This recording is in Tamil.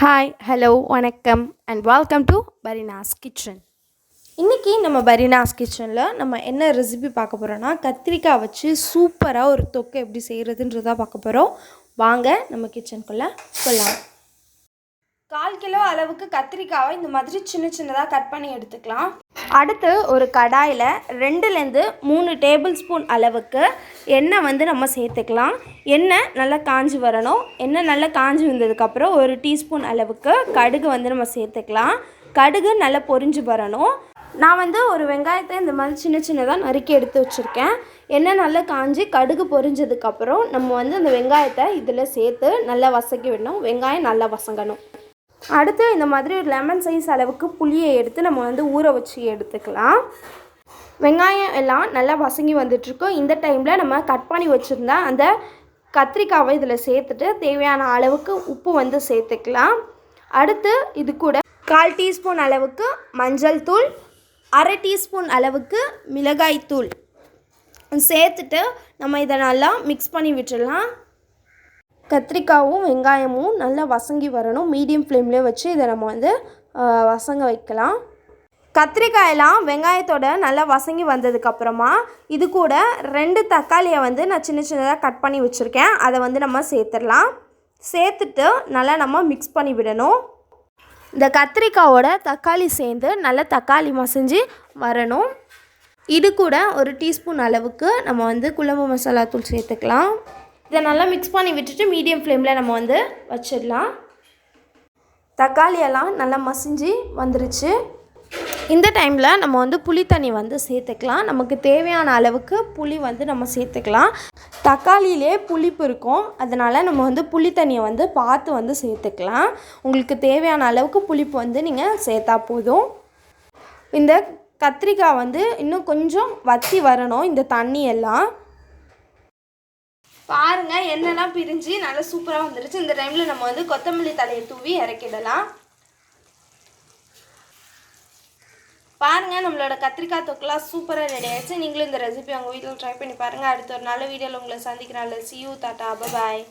ஹாய் ஹலோ வணக்கம் and welcome to Fareenas kitchen. இன்றைக்கி நம்ம பரீனாஸ் கிச்சனில் நம்ம என்ன ரெசிபி பார்க்க போகிறோன்னா கத்திரிக்காய் வச்சு சூப்பராக ஒரு தொக்கு எப்படி செய்கிறதுன்றதான் பார்க்க போகிறோம். வாங்க நம்ம கிச்சனுக்குள்ளே போகலாம். 1/4 கிலோ அளவுக்கு கத்திரிக்காவை இந்த மாதிரி சின்ன சின்னதாக கட் பண்ணி எடுத்துக்கலாம். அடுத்து ஒரு கடாயில் 2லேருந்து 3 டேபிள் ஸ்பூன் அளவுக்கு எண்ணெய் நம்ம சேர்த்துக்கலாம். எண்ணெய் நல்லா காஞ்சி வரணும். எண்ணெய் நல்லா காஞ்சி வந்ததுக்கப்புறம் 1 டீஸ்பூன் அளவுக்கு கடுகு நம்ம சேர்த்துக்கலாம். கடுகு நல்லா பொரிஞ்சு வரணும். நான் ஒரு வெங்காயத்தை இந்த மாதிரி சின்ன சின்னதாக நறுக்கி எடுத்து வச்சுருக்கேன். எண்ணெய் நல்லா காஞ்சி கடுகு பொரிஞ்சதுக்கப்புறம் நம்ம அந்த வெங்காயத்தை இதில் சேர்த்து நல்லா வதக்கி விடணும். வெங்காயம் நல்லா வதங்கணும். அடுத்து இந்த மாதிரி ஒரு லெமன் சைஸ் அளவுக்கு புளியை எடுத்து நம்ம ஊற வச்சு எடுத்துக்கலாம். வெங்காயம் எல்லாம் நல்லா வதங்கி வந்துட்டுருக்கோம். இந்த டைமில் நம்ம கட் பண்ணி வச்சுருந்தா அந்த கத்திரிக்காவை இதில் சேர்த்துட்டு தேவையான அளவுக்கு உப்பு சேர்த்துக்கலாம். அடுத்து இது கூட 1/4 டீஸ்பூன் அளவுக்கு மஞ்சள் தூள், 1/2 டீஸ்பூன் அளவுக்கு மிளகாய் தூள் சேர்த்துட்டு நம்ம இதை நல்லா மிக்ஸ் பண்ணி விட்டுடலாம். கத்திரிக்காயும் வெங்காயமும் நல்லா வதங்கி வரணும். மீடியம் ஃப்ளேம்லேயே வச்சு இதை நம்ம வதங்க வைக்கலாம். கத்திரிக்காயெல்லாம் வெங்காயத்தோட நல்லா வதங்கி வந்ததுக்கப்புறமா இது கூட 2 தக்காளியை நான் சின்ன சின்னதாக கட் பண்ணி வச்சுருக்கேன். அதை நம்ம சேர்த்துடலாம். சேர்த்துட்டு நல்லா நம்ம மிக்ஸ் பண்ணி விடணும். இந்த கத்திரிக்காயோட தக்காளி சேர்ந்து நல்லா தக்காளி மசிஞ்சு வரணும். இது கூட 1 டீஸ்பூன் அளவுக்கு நம்ம குழம்பு மசாலா தூள் சேர்த்துக்கலாம். இதை நல்லா மிக்ஸ் பண்ணி விட்டுட்டு மீடியம் ஃப்ளேமில் நம்ம வச்சிடலாம். தக்காளியெல்லாம் நல்லா மசிஞ்சு வந்துருச்சு. இந்த டைமில் நம்ம புளி தண்ணி சேர்த்துக்கலாம். நமக்கு தேவையான அளவுக்கு புளி நம்ம சேர்த்துக்கலாம். தக்காளியிலே புளிப்பு இருக்கும், அதனால் நம்ம புளி தண்ணியை பார்த்து சேர்த்துக்கலாம். உங்களுக்கு தேவையான அளவுக்கு புளிப்பு நீங்கள் சேர்த்தா போதும். இந்த கத்திரிக்காய் இன்னும் கொஞ்சம் வற்றி வரணும். இந்த தண்ணியெல்லாம் பாருங்கள், எண்ணெய்லாம் பிரிஞ்சு நல்லா சூப்பராக வந்துடுச்சு. இந்த டைமில் நம்ம கொத்தமல்லி தலையை தூவி இறக்கிடலாம். பாருங்கள், நம்மளோட கத்திரிக்காய் தொக்குலாம் சூப்பராக ரெடி ஆகிடுச்சு. நீங்களும் இந்த ரெசிபி உங்கள் வீட்டில் ட்ரை பண்ணி பாருங்கள். அடுத்த ஒரு நல்ல வீடியோவில் உங்களை சந்திக்கிறேன். See you, Tata, bye bye.